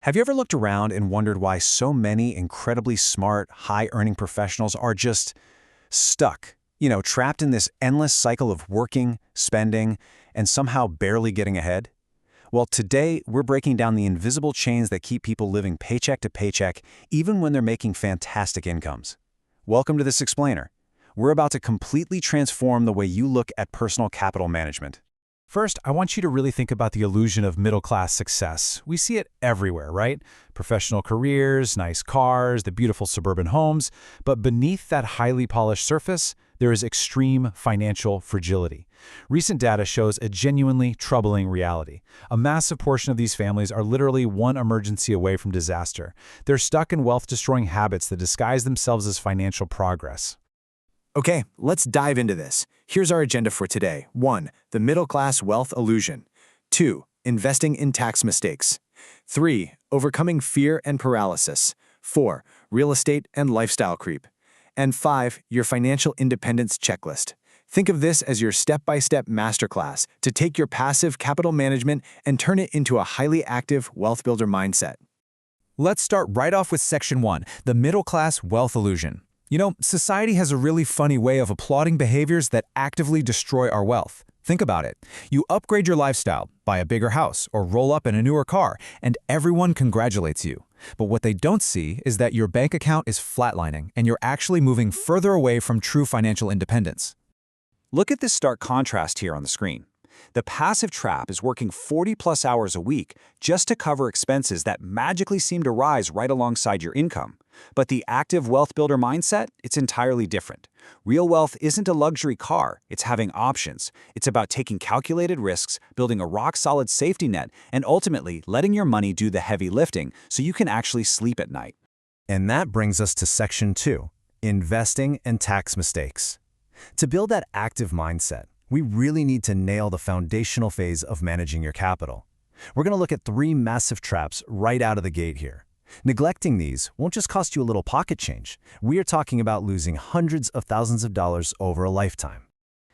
Have you ever looked around and wondered why so many incredibly smart, high-earning professionals are just stuck, trapped in this endless cycle of working, spending, and somehow barely getting ahead? Well, today we're breaking down the invisible chains that keep people living paycheck to paycheck even when they're making fantastic incomes. Welcome to This Explainer. We're about to completely transform the way you look at personal capital management. First, I want you to really think about the illusion of middle-class success. We see it everywhere, right? Professional careers, nice cars, the beautiful suburban homes. But beneath that highly polished surface, there is extreme financial fragility. Recent data shows a genuinely troubling reality. A massive portion of these families are literally one emergency away from disaster. They're stuck in wealth-destroying habits that disguise themselves as financial progress. Okay, let's dive into this. Here's our agenda for today. 1. The middle-class wealth illusion. 2. Investing in tax mistakes. 3. Overcoming fear and paralysis. 4. Real estate and lifestyle creep. And 5. Your financial independence checklist. Think of this as your step-by-step masterclass to take your passive capital management and turn it into a highly active wealth builder mindset. Let's start right off with Section 1, the middle-class wealth illusion. Society has a really funny way of applauding behaviors that actively destroy our wealth. Think about it. You upgrade your lifestyle, buy a bigger house, or roll up in a newer car, and everyone congratulates you. But what they don't see is that your bank account is flatlining, and you're actually moving further away from true financial independence. Look at this stark contrast here on the screen. The passive trap is working 40-plus hours a week just to cover expenses that magically seem to rise right alongside your income. But the active wealth builder mindset, it's entirely different. Real wealth isn't a luxury car, it's having options. It's about taking calculated risks, building a rock-solid safety net, and ultimately letting your money do the heavy lifting so you can actually sleep at night. And that brings us to Section 2, investing and tax mistakes. To build that active mindset, we really need to nail the foundational phase of managing your capital. We're going to look at 3 massive traps right out of the gate here. Neglecting these won't just cost you a little pocket change. We are talking about losing hundreds of thousands of dollars over a lifetime.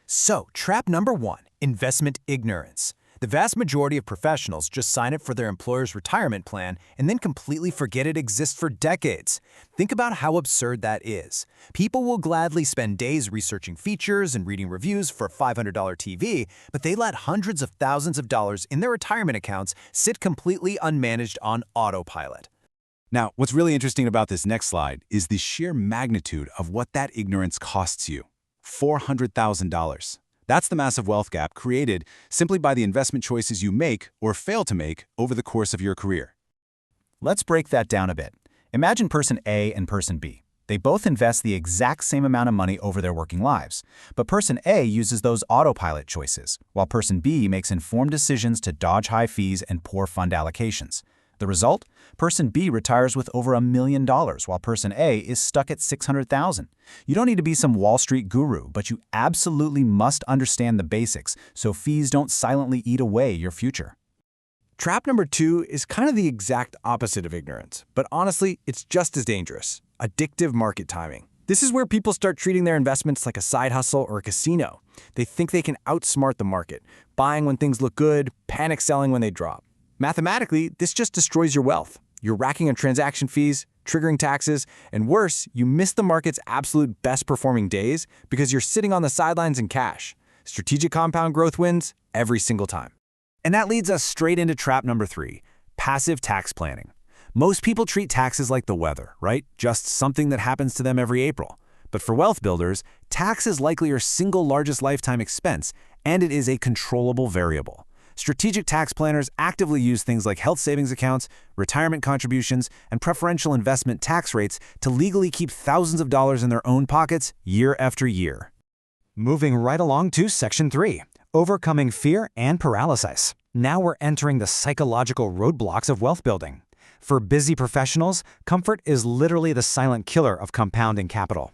So, trap number 1, investment ignorance. The vast majority of professionals just sign up for their employer's retirement plan and then completely forget it exists for decades. Think about how absurd that is. People will gladly spend days researching features and reading reviews for a $500 TV, but they let hundreds of thousands of dollars in their retirement accounts sit completely unmanaged on autopilot. Now, what's really interesting about this next slide is the sheer magnitude of what that ignorance costs you. $400,000. That's the massive wealth gap created simply by the investment choices you make or fail to make over the course of your career. Let's break that down a bit. Imagine person A and person B. They both invest the exact same amount of money over their working lives. But person A uses those autopilot choices, while person B makes informed decisions to dodge high fees and poor fund allocations. The result? Person B retires with over $1 million, while person A is stuck at $600,000. You don't need to be some Wall Street guru, but you absolutely must understand the basics so fees don't silently eat away your future. Trap number 2 is kind of the exact opposite of ignorance, but honestly, it's just as dangerous. Addictive market timing. This is where people start treating their investments like a side hustle or a casino. They think they can outsmart the market, buying when things look good, panic selling when they drop. Mathematically, this just destroys your wealth. You're racking on transaction fees, triggering taxes, and worse, you miss the market's absolute best-performing days because you're sitting on the sidelines in cash. Strategic compound growth wins every single time. And that leads us straight into trap number 3, passive tax planning. Most people treat taxes like the weather, right? Just something that happens to them every April. But for wealth builders, tax is likely your single largest lifetime expense, and it is a controllable variable. Strategic tax planners actively use things like health savings accounts, retirement contributions, and preferential investment tax rates to legally keep thousands of dollars in their own pockets year after year. Moving right along to Section 3, overcoming fear and paralysis. Now we're entering the psychological roadblocks of wealth building. For busy professionals, comfort is literally the silent killer of compounding capital.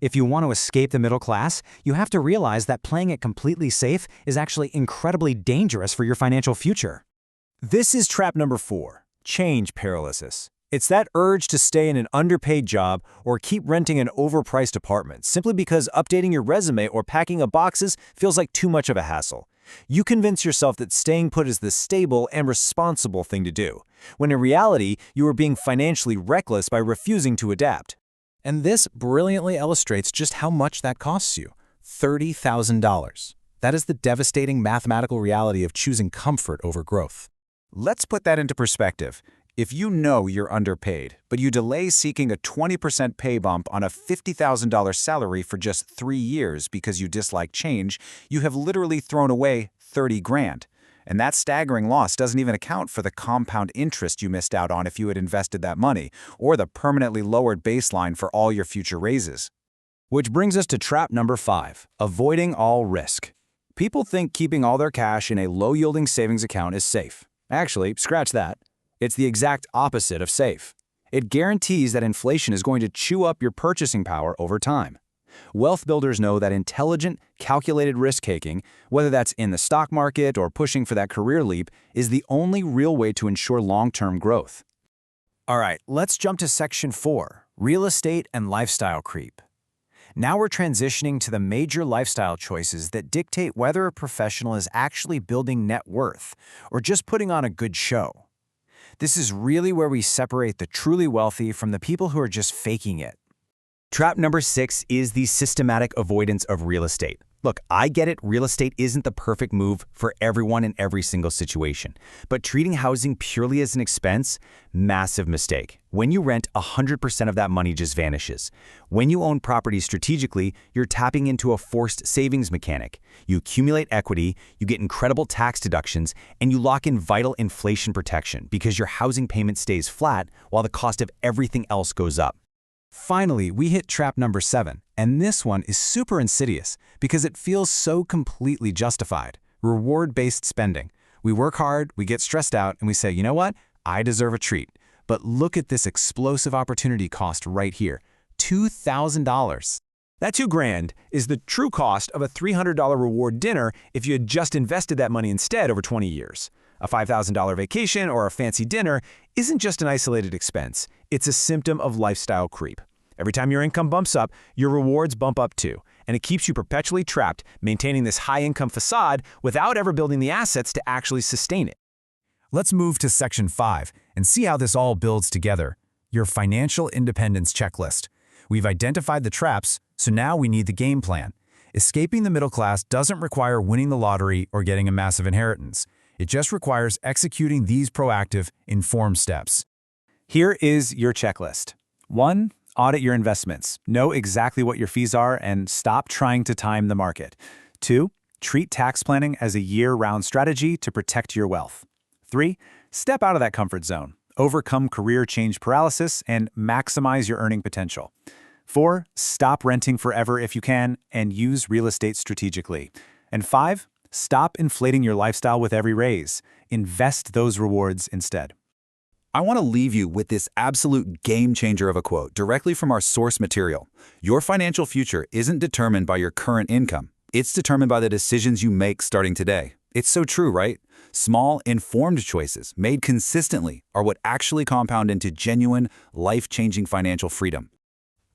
If you want to escape the middle class, you have to realize that playing it completely safe is actually incredibly dangerous for your financial future. This is trap number 4, change paralysis. It's that urge to stay in an underpaid job or keep renting an overpriced apartment simply because updating your resume or packing up boxes feels like too much of a hassle. You convince yourself that staying put is the stable and responsible thing to do, when in reality, you are being financially reckless by refusing to adapt. And this brilliantly illustrates just how much that costs you: $30,000. That is the devastating mathematical reality of choosing comfort over growth. Let's put that into perspective. If you know you're underpaid, but you delay seeking a 20% pay bump on a $50,000 salary for just 3 years because you dislike change, you have literally thrown away 30 grand. And that staggering loss doesn't even account for the compound interest you missed out on if you had invested that money, or the permanently lowered baseline for all your future raises. Which brings us to trap number 5, avoiding all risk. People think keeping all their cash in a low-yielding savings account is safe. Actually, scratch that. It's the exact opposite of safe. It guarantees that inflation is going to chew up your purchasing power over time. Wealth builders know that intelligent, calculated risk-taking, whether that's in the stock market or pushing for that career leap, is the only real way to ensure long-term growth. All right, let's jump to section 4, real estate and lifestyle creep. Now we're transitioning to the major lifestyle choices that dictate whether a professional is actually building net worth or just putting on a good show. This is really where we separate the truly wealthy from the people who are just faking it. Trap number 6 is the systematic avoidance of real estate. Look, I get it, real estate isn't the perfect move for everyone in every single situation. But treating housing purely as an expense? Massive mistake. When you rent, 100% of that money just vanishes. When you own property strategically, you're tapping into a forced savings mechanic. You accumulate equity, you get incredible tax deductions, and you lock in vital inflation protection because your housing payment stays flat while the cost of everything else goes up. Finally, we hit trap number 7, and this one is super insidious because it feels so completely justified. Reward-based spending. We work hard, we get stressed out, and we say, you know what? I deserve a treat. But look at this explosive opportunity cost right here, $2,000. That $2,000 is the true cost of a $300 reward dinner if you had just invested that money instead over 20 years. A $5,000 vacation or a fancy dinner isn't just an isolated expense. It's a symptom of lifestyle creep. Every time your income bumps up, your rewards bump up too, and it keeps you perpetually trapped, maintaining this high-income facade without ever building the assets to actually sustain it. Let's move to section 5 and see how this all builds together. Your financial independence checklist. We've identified the traps, so now we need the game plan. Escaping the middle class doesn't require winning the lottery or getting a massive inheritance. It just requires executing these proactive, informed steps. Here is your checklist. 1. Audit your investments. Know exactly what your fees are and stop trying to time the market. 2. Treat tax planning as a year-round strategy to protect your wealth. 3. Step out of that comfort zone. Overcome career change paralysis and maximize your earning potential. 4. Stop renting forever if you can and use real estate strategically. And 5. Stop inflating your lifestyle with every raise. Invest those rewards instead. I want to leave you with this absolute game changer of a quote directly from our source material. Your financial future isn't determined by your current income. It's determined by the decisions you make starting today. It's so true, right? Small, informed choices made consistently are what actually compound into genuine, life-changing financial freedom.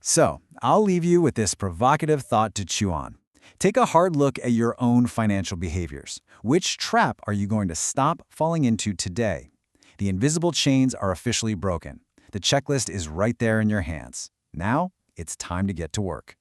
So, I'll leave you with this provocative thought to chew on. Take a hard look at your own financial behaviors. Which trap are you going to stop falling into today? The invisible chains are officially broken. The checklist is right there in your hands. Now, it's time to get to work.